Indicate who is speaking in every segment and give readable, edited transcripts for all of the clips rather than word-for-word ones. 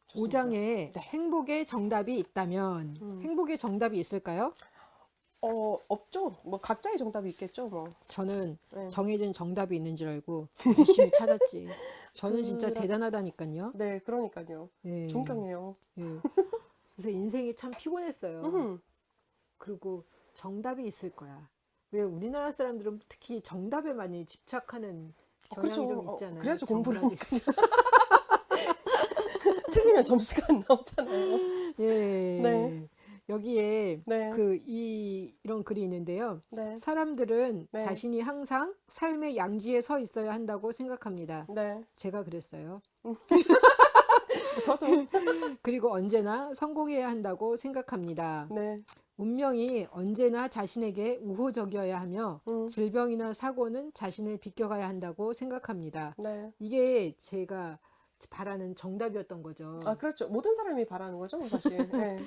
Speaker 1: 좋습니다.
Speaker 2: 5장에
Speaker 1: 네.
Speaker 2: 행복의 정답이 있다면 행복의 정답이 있을까요?
Speaker 1: 없죠. 뭐 각자의 정답이 있겠죠. 뭐.
Speaker 2: 저는
Speaker 1: 네.
Speaker 2: 정해진 정답이 있는 줄 알고 열심히 찾았지. 저는 진짜
Speaker 1: 그러,
Speaker 2: 대단하다니까요.
Speaker 1: 네, 그러니까요.
Speaker 2: 예,
Speaker 1: 존경해요.
Speaker 2: 예. 그래서 인생이 참 피곤했어요.
Speaker 1: 음,
Speaker 2: 그리고 정답이 있을 거야. 왜 우리나라 사람들은 특히 정답에 많이 집착하는
Speaker 1: 그렇죠.
Speaker 2: 경향이 좀 있잖아요.
Speaker 1: 그래야죠 공부를
Speaker 2: 정답이
Speaker 1: 하니까.
Speaker 2: 있어.
Speaker 1: 틀리면 점수가 안 나오잖아요. 네,
Speaker 2: 예. 여기에
Speaker 1: 네,
Speaker 2: 이런 글이 있는데요.
Speaker 1: 네,
Speaker 2: 사람들은
Speaker 1: 네,
Speaker 2: 자신이 항상 삶의 양지에 서 있어야 한다고 생각합니다.
Speaker 1: 네.
Speaker 2: 제가 그랬어요.
Speaker 1: 저도.
Speaker 2: 그리고 언제나 성공해야 한다고 생각합니다.
Speaker 1: 네,
Speaker 2: 운명이 언제나 자신에게 우호적이어야 하며
Speaker 1: 음,
Speaker 2: 질병이나 사고는 자신을 비껴가야 한다고 생각합니다.
Speaker 1: 네.
Speaker 2: 이게 제가 바라는 정답이었던 거죠.
Speaker 1: 그렇죠. 모든 사람이 바라는 거죠, 사실. 네,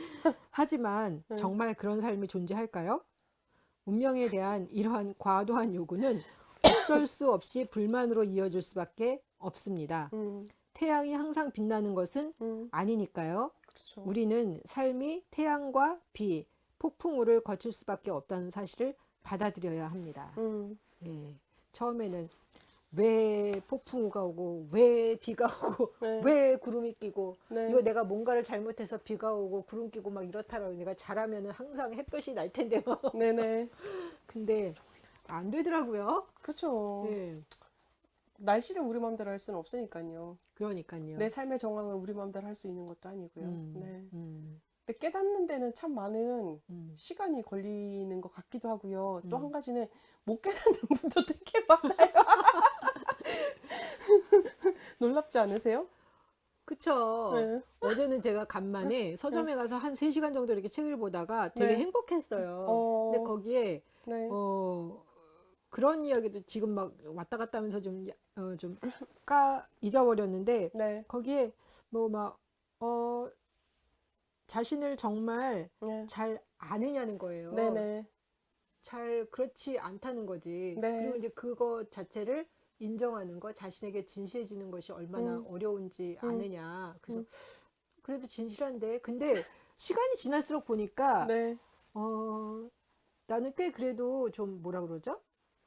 Speaker 2: 하지만
Speaker 1: 네.
Speaker 2: 정말 그런 삶이 존재할까요? 운명에 대한 이러한 과도한 요구는 어쩔 수 없이 불만으로 이어질 수밖에 없습니다.
Speaker 1: 음,
Speaker 2: 태양이 항상 빛나는 것은 아니니까요.
Speaker 1: 그렇죠.
Speaker 2: 우리는 삶이 태양과 비, 폭풍우를 거칠 수밖에 없다는 사실을 받아들여야 합니다. 예. 처음에는 왜 폭풍우가 오고 왜 비가 오고
Speaker 1: 네,
Speaker 2: 왜 구름이 끼고
Speaker 1: 네,
Speaker 2: 이거 내가 뭔가를 잘못해서 비가 오고 구름 끼고 막 이렇다라고 내가 잘하면은 항상 햇볕이 날 텐데요.
Speaker 1: 네네.
Speaker 2: 근데 안 되더라고요.
Speaker 1: 그렇죠.
Speaker 2: 예.
Speaker 1: 날씨를 우리 마음대로 할 수는 없으니까요.
Speaker 2: 그러니까요.
Speaker 1: 내 삶의 정황을 우리 마음대로 할 수 있는 것도 아니고요. 네.
Speaker 2: 음,
Speaker 1: 근데 깨닫는 데는 참 많은
Speaker 2: 음,
Speaker 1: 시간이 걸리는 것 같기도 하고요. 또
Speaker 2: 음.
Speaker 1: 한 가지는 못 깨닫는 분도 되게 많아요. 놀랍지 않으세요?
Speaker 2: 그쵸.
Speaker 1: 네.
Speaker 2: 어제는 제가 간만에
Speaker 1: 네.
Speaker 2: 서점에 가서 한 3시간 정도 이렇게 책을 보다가 되게
Speaker 1: 네.
Speaker 2: 행복했어요. 근데
Speaker 1: 어,
Speaker 2: 거기에,
Speaker 1: 네.
Speaker 2: 어, 그런 이야기도 지금 막 왔다 갔다 하면서 좀 잊어버렸는데,
Speaker 1: 네.
Speaker 2: 거기에 뭐 막, 자신을 정말
Speaker 1: 네.
Speaker 2: 잘 아느냐는 거예요.
Speaker 1: 네네.
Speaker 2: 잘 그렇지 않다는 거지. 그리고
Speaker 1: 네.
Speaker 2: 이제 그거 자체를 인정하는 거, 자신에게 진실해지는 것이 얼마나
Speaker 1: 음,
Speaker 2: 어려운지
Speaker 1: 음,
Speaker 2: 아느냐. 그래서
Speaker 1: 음.
Speaker 2: 그래도 진실한데, 근데 시간이 지날수록 보니까
Speaker 1: 네.
Speaker 2: 어, 나는 꽤 그래도 좀 뭐라 그러죠?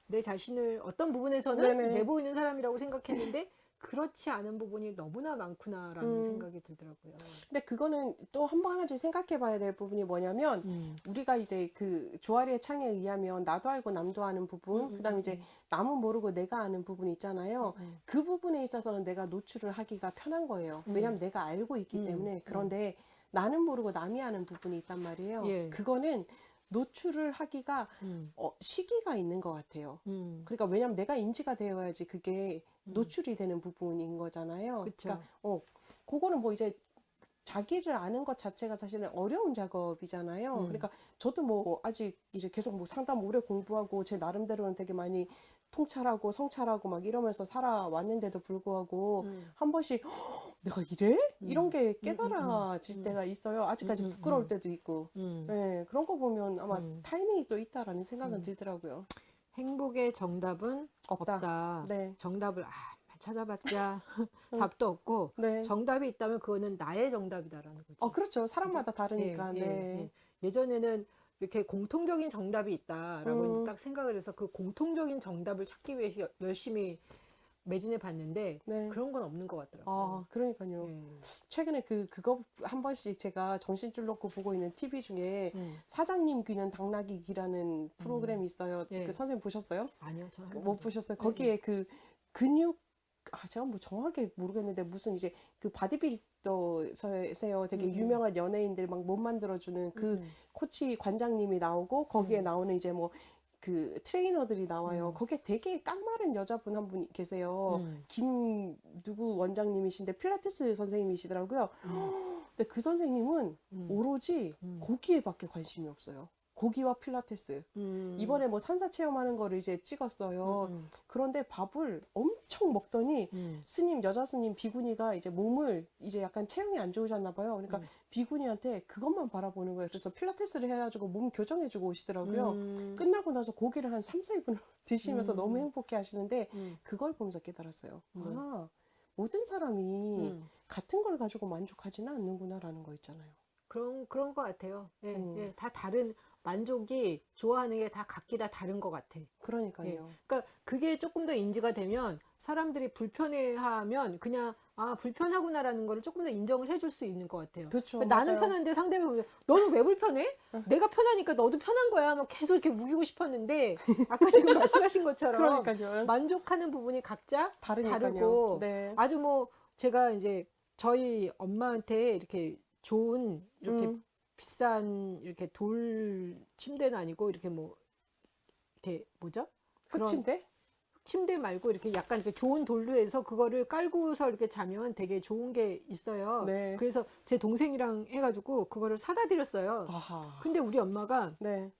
Speaker 2: 내 자신을 어떤 부분에서는
Speaker 1: 네네.
Speaker 2: 내보이는 사람이라고 생각했는데 그렇지 않은 부분이 너무나 많구나라는
Speaker 1: 음.
Speaker 2: 생각이 들더라고요.
Speaker 1: 근데 그거는 또 한 번 가지 생각해 봐야 될 부분이 뭐냐면
Speaker 2: 음,
Speaker 1: 우리가 이제 그 조아리의 창에 의하면 나도 알고 남도 아는 부분, 그다음에 이제 남은 모르고 내가 아는 부분이 있잖아요. 그 부분에 있어서는 내가 노출을 하기가 편한 거예요. 왜냐하면 내가 알고 있기 때문에. 그런데 나는 모르고 남이 아는 부분이 있단 말이에요.
Speaker 2: 예,
Speaker 1: 그거는 노출을 하기가
Speaker 2: 음,
Speaker 1: 시기가 있는 것 같아요.
Speaker 2: 음,
Speaker 1: 그러니까 왜냐면 내가 인지가 되어야지 그게 노출이 되는 부분인 거잖아요.
Speaker 2: 그쵸.
Speaker 1: 그러니까 그거는 뭐 이제 자기를 아는 것 자체가 사실은 어려운 작업이잖아요. 그러니까 저도 뭐 아직 이제 계속 뭐 상담 오래 공부하고 제 나름대로는 되게 많이 통찰하고 성찰하고 막 이러면서 살아왔는데도 불구하고 한 번씩 "헉, 내가 이래? 이런 게 깨달아질 때가 있어요. 아직까지 부끄러울 때도 있고.
Speaker 2: 음,
Speaker 1: 네, 그런 거 보면 아마
Speaker 2: 음.
Speaker 1: 타이밍이 또 있다라는 생각은 들더라고요.
Speaker 2: 행복의 정답은
Speaker 1: 없다.
Speaker 2: 없다.
Speaker 1: 네.
Speaker 2: 정답을 찾아봤자 답도 없고
Speaker 1: 네.
Speaker 2: 정답이 있다면 그거는 나의 정답이다라는 거죠.
Speaker 1: 그렇죠.
Speaker 2: 그죠?
Speaker 1: 사람마다
Speaker 2: 예,
Speaker 1: 다르니까.
Speaker 2: 예,
Speaker 1: 네.
Speaker 2: 예. 예전에는 이렇게 공통적인 정답이 있다라고 이제
Speaker 1: 음,
Speaker 2: 딱 생각을 해서 그 공통적인 정답을 찾기 위해서 열심히 매진해 봤는데
Speaker 1: 네.
Speaker 2: 그런 건 없는 것 같더라고요.
Speaker 1: 그러니까요.
Speaker 2: 예.
Speaker 1: 최근에 그거 한 번씩 제가 정신줄 놓고 보고 있는 TV 중에
Speaker 2: 음,
Speaker 1: 사장님 귀는 당나귀 귀라는 프로그램이 있어요.
Speaker 2: 예.
Speaker 1: 그 선생님 보셨어요?
Speaker 2: 아니요, 저는 한
Speaker 1: 못
Speaker 2: 번도.
Speaker 1: 보셨어요?
Speaker 2: 예, 예.
Speaker 1: 거기에 그 근육, 제가 뭐 정확하게 모르겠는데 무슨 이제 그 바디빌더세요. 되게 유명한 연예인들 막 몸 만들어주는 그 코치 관장님이 나오고 거기에 나오는 이제 뭐 그 트레이너들이 나와요. 거기에 되게 깡마른 여자분 한 분 계세요. 김 누구 원장님이신데 필라테스 선생님이시더라고요. 근데 그 선생님은 오로지 고기에밖에 관심이 없어요. 고기와 필라테스. 이번에 뭐 산사 체험하는 거를 이제 찍었어요. 그런데 밥을 엄청 먹더니 스님, 여자 스님 비구니가 이제 몸을 이제 약간 체형이 안 좋으셨나 봐요. 그러니까 비구니한테 그것만 바라보는 거예요. 그래서 필라테스를 해가지고 몸 교정해주고 오시더라고요. 끝나고 나서 고기를 한 3, 4인분 드시면서 너무 행복해 하시는데 그걸 보면서 깨달았어요. 모든 사람이 같은 걸 가지고 만족하지는 않는구나라는 거 있잖아요.
Speaker 2: 그런 것 같아요. 예, 예, 다 다른 만족이 좋아하는 게 다 각기 다 다른 것 같아.
Speaker 1: 그러니까요.
Speaker 2: 예. 그러니까 그게 조금 더 인지가 되면 사람들이 불편해하면 그냥 아 불편하구나라는 거를 조금 더 인정을 해줄 수 있는 것 같아요.
Speaker 1: 그렇죠.
Speaker 2: 그러니까 나는
Speaker 1: 맞아요.
Speaker 2: 편한데 상대방이 보면 너는 왜 불편해? 내가 편하니까 너도 편한 거야. 막 계속 이렇게 우기고 싶었는데 아까 지금 말씀하신 것처럼
Speaker 1: 그러니까요.
Speaker 2: 만족하는 부분이 각자
Speaker 1: 다르니까요.
Speaker 2: 다르고
Speaker 1: 네.
Speaker 2: 아주 뭐 제가 이제 저희 엄마한테 이렇게 좋은 이렇게 비싼 이렇게 돌 침대는 아니고 이렇게 뭐 이렇게 뭐죠? 그런
Speaker 1: 흑침대?
Speaker 2: 침대 말고 이렇게 약간 이렇게 좋은 돌로 해서 그거를 깔고서 이렇게 자면 되게 좋은 게 있어요.
Speaker 1: 네.
Speaker 2: 그래서 제 동생이랑 해가지고 그거를 사다 드렸어요.
Speaker 1: 아하.
Speaker 2: 근데 우리 엄마가
Speaker 1: 네.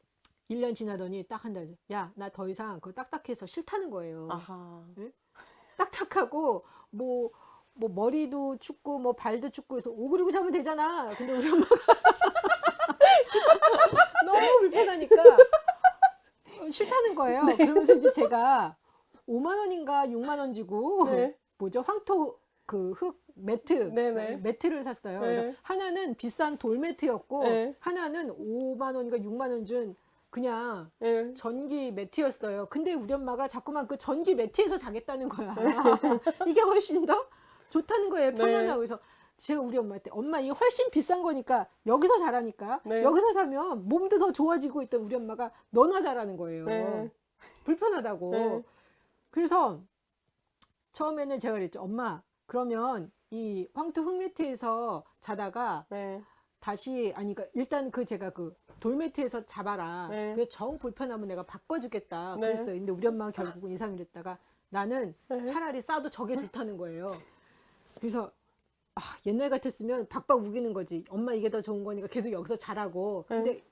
Speaker 2: 1년 지나더니 딱 한 달, 야, 나 더 이상 그거 딱딱해서 싫다는 거예요.
Speaker 1: 아하.
Speaker 2: 딱딱하고 뭐 머리도 춥고 뭐 발도 춥고 해서 오그리고 자면 되잖아. 근데 우리 엄마가 너무 불편하니까 싫다는 거예요. 그러면서 이제 제가 5만 원인가 6만 원 주고
Speaker 1: 네.
Speaker 2: 뭐죠? 황토 그 흙 매트
Speaker 1: 네네.
Speaker 2: 매트를 샀어요.
Speaker 1: 네.
Speaker 2: 그래서 하나는 비싼 돌 매트였고
Speaker 1: 네.
Speaker 2: 하나는 5만 원인가 6만 원 준 그냥
Speaker 1: 네.
Speaker 2: 전기 매트였어요. 근데 우리 엄마가 자꾸만 그 전기 매트에서 자겠다는 거야. 이게 훨씬 더 좋다는 거예요.
Speaker 1: 네.
Speaker 2: 편안하고. 그래서 제가 우리 엄마한테 엄마 이게 훨씬 비싼 거니까 여기서 자라니까
Speaker 1: 네.
Speaker 2: 여기서 자면 몸도 더 좋아지고 있던 우리 엄마가 너나 자라는 거예요.
Speaker 1: 네.
Speaker 2: 불편하다고.
Speaker 1: 네.
Speaker 2: 그래서 처음에는 제가 그랬죠. 엄마 그러면 이 황토 흙매트에서 자다가
Speaker 1: 네.
Speaker 2: 다시 아니 그러니까 일단 그 제가 그 돌매트에서 잡아라.
Speaker 1: 네.
Speaker 2: 그래서 정 불편하면 내가 바꿔주겠다.
Speaker 1: 네.
Speaker 2: 그랬어요. 근데 우리 엄마가 결국은 2, 3일 있다가 나는
Speaker 1: 네.
Speaker 2: 차라리 싸도 저게 좋다는 거예요. 그래서 아, 옛날 같았으면 박박 우기는 거지. 엄마 이게 더 좋은 거니까 계속 여기서 자라고. 근데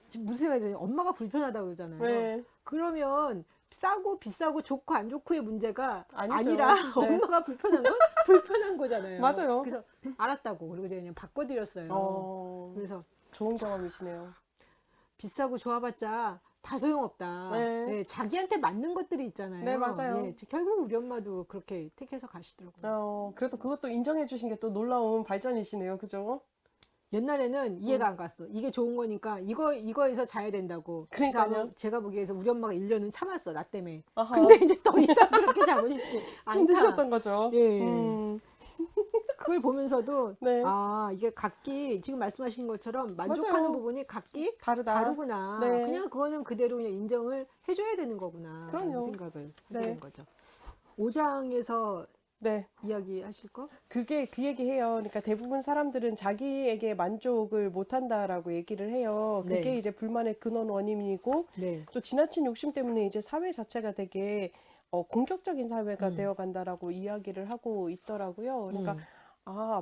Speaker 2: 지금 무슨 생각이 들어요? 엄마가 불편하다고 그러잖아요.
Speaker 1: 네.
Speaker 2: 그러면 싸고 비싸고 좋고 안 좋고의 문제가
Speaker 1: 아니죠.
Speaker 2: 아니라
Speaker 1: 네.
Speaker 2: 엄마가 불편한 건 불편한 거잖아요.
Speaker 1: 맞아요.
Speaker 2: 그래서 알았다고. 그리고 제가 그냥 바꿔드렸어요. 그래서
Speaker 1: 좋은 경험이시네요.
Speaker 2: 비싸고 좋아봤자 다 소용없다.
Speaker 1: 네.
Speaker 2: 네, 자기한테 맞는 것들이 있잖아요.
Speaker 1: 네, 맞아요.
Speaker 2: 네, 결국 우리 엄마도 그렇게 택해서 가시더라고요.
Speaker 1: 그래도 그것도 인정해 주신 게 또 놀라운 발전이시네요. 그죠?
Speaker 2: 옛날에는 이해가 안 갔어. 이게 좋은 거니까 이거에서 자야 된다고.
Speaker 1: 그러니까요.
Speaker 2: 그래서 제가 보기에서 우리 엄마가 1년은 참았어. 나 때문에.
Speaker 1: 아하.
Speaker 2: 근데 이제 더 이상 그렇게 자고 싶지 않다.
Speaker 1: 힘드셨던 거죠.
Speaker 2: 예. 그걸 보면서도
Speaker 1: 네.
Speaker 2: 아 이게 각기 지금 말씀하신 것처럼 만족하는
Speaker 1: 맞아요.
Speaker 2: 부분이 각기
Speaker 1: 다르다.
Speaker 2: 다르구나.
Speaker 1: 네.
Speaker 2: 그냥 그거는 그대로 그냥 인정을 해줘야 되는 거구나.
Speaker 1: 그럼요.
Speaker 2: 라는 생각을 하게
Speaker 1: 네.
Speaker 2: 된 거죠. 5장에서
Speaker 1: 네.
Speaker 2: 이야기하실 거?
Speaker 1: 그게 그 얘기해요. 그러니까 대부분 사람들은 자기에게 만족을 못한다라고 얘기를 해요. 그게
Speaker 2: 네.
Speaker 1: 이제 불만의 근원 원인이고
Speaker 2: 네.
Speaker 1: 또 지나친 욕심 때문에 이제 사회 자체가 되게 공격적인 사회가 되어간다라고 이야기를 하고 있더라고요. 그러니까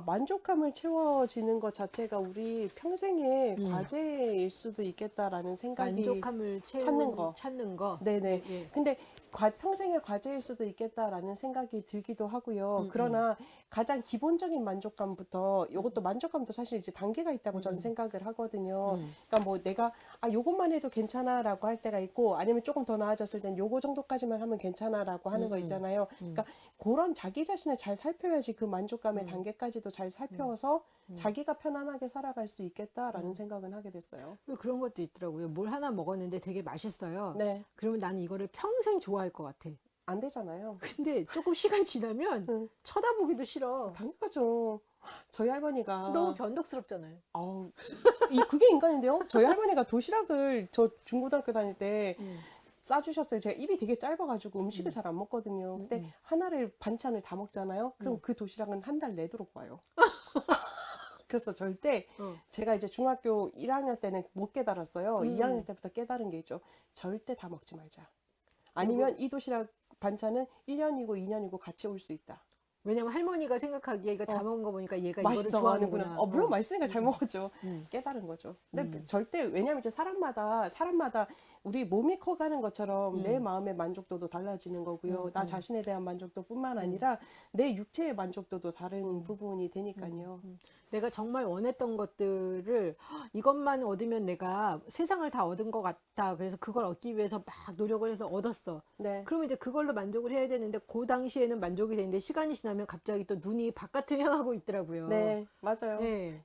Speaker 1: 만족감을 채워지는 것 자체가 우리 평생의 과제일 수도 있겠다라는 생각이
Speaker 2: 만족함을 찾는 거.
Speaker 1: 네네.
Speaker 2: 예.
Speaker 1: 근데 평생의 과제일 수도 있겠다라는 생각이 들기도 하고요. 그러나 가장 기본적인 만족감부터 이것도 만족감도 사실 이제 단계가 있다고 저는 생각을 하거든요. 그러니까 뭐 내가 요것만 해도 괜찮아라고 할 때가 있고 아니면 조금 더 나아졌을 땐 요거 정도까지만 하면 괜찮아라고 하는 거 있잖아요. 그러니까 그런 자기 자신을 잘 살펴야지 그 만족감의 단계까지도 잘 살펴서 자기가 편안하게 살아갈 수 있겠다라는 생각은 하게 됐어요.
Speaker 2: 그런 것도 있더라고요. 뭘 하나 먹었는데 되게 맛있어요.
Speaker 1: 네.
Speaker 2: 그러면 나는 이거를 평생 좋아할 것 같아.
Speaker 1: 안 되잖아요.
Speaker 2: 근데 조금 시간 지나면 쳐다보기도 싫어.
Speaker 1: 당연하죠. 저희 할머니가
Speaker 2: 너무 변덕스럽잖아요.
Speaker 1: 그게 인간인데요. 저희 할머니가 도시락을 저 중고등학교 다닐 때 싸주셨어요. 제가 입이 되게 짧아가지고 음식을 잘 안 먹거든요. 근데 하나를 반찬을 다 먹잖아요. 그럼 그 도시락은 한 달 내도록 와요. 그래서 절대 제가 이제 중학교 1학년 때는 못 깨달았어요. 2학년 때부터 깨달은 게 있죠. 절대 다 먹지 말자. 아니면 이 도시락 반찬은 1년이고 2년이고 같이 올 수 있다.
Speaker 2: 왜냐면 할머니가 생각하기에 이거 다 먹은 거 보니까 얘가 이거를
Speaker 1: 맛있어
Speaker 2: 좋아하는구나.
Speaker 1: 하는구나. 물론 맛있으니까 잘 먹었죠. 깨달은 거죠. 근데 절대 왜냐면 이제 사람마다 우리 몸이 커가는 것처럼 내
Speaker 2: 음.
Speaker 1: 마음의 만족도도 달라지는 거고요. 나
Speaker 2: 음.
Speaker 1: 자신에 대한 만족도뿐만 아니라 내 육체의 만족도도 다른 부분이 되니까요.
Speaker 2: 내가 정말 원했던 것들을 이것만 얻으면 내가 세상을 다 얻은 것 같다. 그래서 그걸 얻기 위해서 막 노력을 해서 얻었어.
Speaker 1: 네.
Speaker 2: 그러면 이제 그걸로 만족을 해야 되는데 그 당시에는 만족이 되는데 시간이 지나면 갑자기 또 눈이 바깥을 향하고 있더라고요.
Speaker 1: 네, 맞아요.
Speaker 2: 네.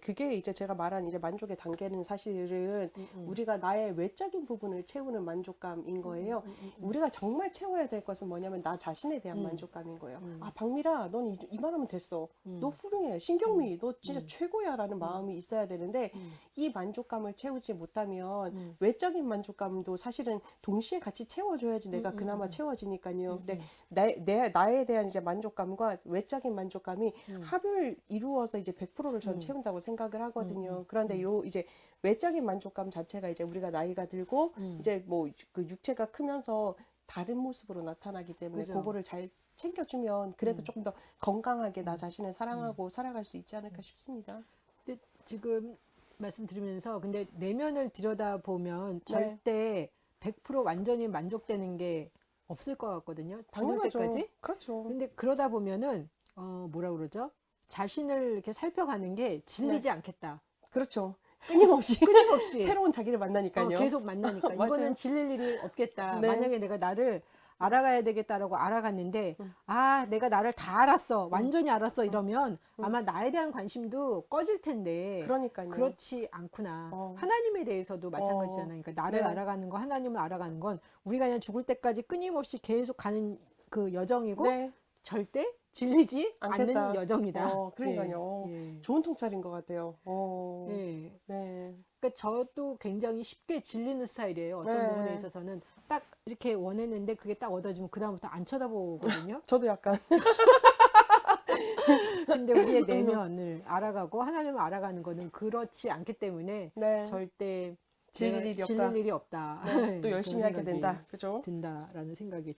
Speaker 1: 그게 이제 제가 말한 이제 만족의 단계는 사실은 우리가 나의 외적인 부분을 채우는 만족감인 거예요. 우리가 정말 채워야 될 것은 뭐냐면 나 자신에 대한 만족감인 거예요. 아, 박미라, 넌 이만하면 됐어. 너 훌륭해. 신경미, 너 진짜 최고야. 라는 마음이 있어야 되는데 이 만족감을 채우지 못하면 외적인 만족감도 사실은 동시에 같이 채워줘야지 내가 그나마 채워지니까요. 근데 나에 대한 이제 만족감과 외적인 만족감이 합을 이루어서 이제 100%를 전 채운다고 생각을 하거든요. 그런데 요 이제 외적인 만족감 자체가 이제 우리가 나이가 들고 이제 뭐 그 육체가 크면서 다른 모습으로 나타나기 때문에
Speaker 2: 그죠.
Speaker 1: 그거를 잘 챙겨주면 그래도 조금 더 건강하게 나 자신을 사랑하고 살아갈 수 있지 않을까 싶습니다.
Speaker 2: 근데 지금 말씀드리면서 근데 내면을 들여다보면 절대 100% 완전히 만족되는 게 없을 것 같거든요. 죽을
Speaker 1: 당연하죠.
Speaker 2: 때까지.
Speaker 1: 그렇죠.
Speaker 2: 근데 그러다 보면은 뭐라 그러죠? 자신을 이렇게 살펴가는 게 질리지 않겠다.
Speaker 1: 그렇죠. 끊임없이
Speaker 2: 끊임없이
Speaker 1: 새로운 자기를 만나니까요.
Speaker 2: 계속 만나니까
Speaker 1: 맞아요.
Speaker 2: 이거는 질릴 일이 없겠다.
Speaker 1: 네.
Speaker 2: 만약에 내가 나를 알아가야 되겠다라고 알아갔는데 아 내가 나를 다 알았어 완전히 알았어 이러면 아마 나에 대한 관심도 꺼질 텐데
Speaker 1: 그러니까요.
Speaker 2: 그렇지 않구나. 하나님에 대해서도 마찬가지잖아요. 그러니까 나를
Speaker 1: 네.
Speaker 2: 알아가는 거 하나님을 알아가는 건 우리가 그냥 죽을 때까지 끊임없이 계속 가는 그 여정이고
Speaker 1: 네.
Speaker 2: 절대 질리지
Speaker 1: 않겠다.
Speaker 2: 않는 여정이다.
Speaker 1: 그러니까요.
Speaker 2: 예.
Speaker 1: 좋은 통찰인 것 같아요.
Speaker 2: 예.
Speaker 1: 네.
Speaker 2: 그러니까 저도 굉장히 쉽게 질리는 스타일이에요. 어떤
Speaker 1: 네.
Speaker 2: 부분에 있어서는 딱 이렇게 원했는데 그게 딱 얻어지면 그다음부터 안 쳐다보거든요.
Speaker 1: 저도 약간
Speaker 2: 근데 우리의 내면을 알아가고 하나님을 알아가는 거는 그렇지 않기 때문에
Speaker 1: 네.
Speaker 2: 절대
Speaker 1: 질릴
Speaker 2: 내가
Speaker 1: 일이 없다.
Speaker 2: 질릴 일이 없다.
Speaker 1: 네. 또 열심히
Speaker 2: 그런
Speaker 1: 하게
Speaker 2: 생각이
Speaker 1: 된다. 그죠?
Speaker 2: 든다라는 생각이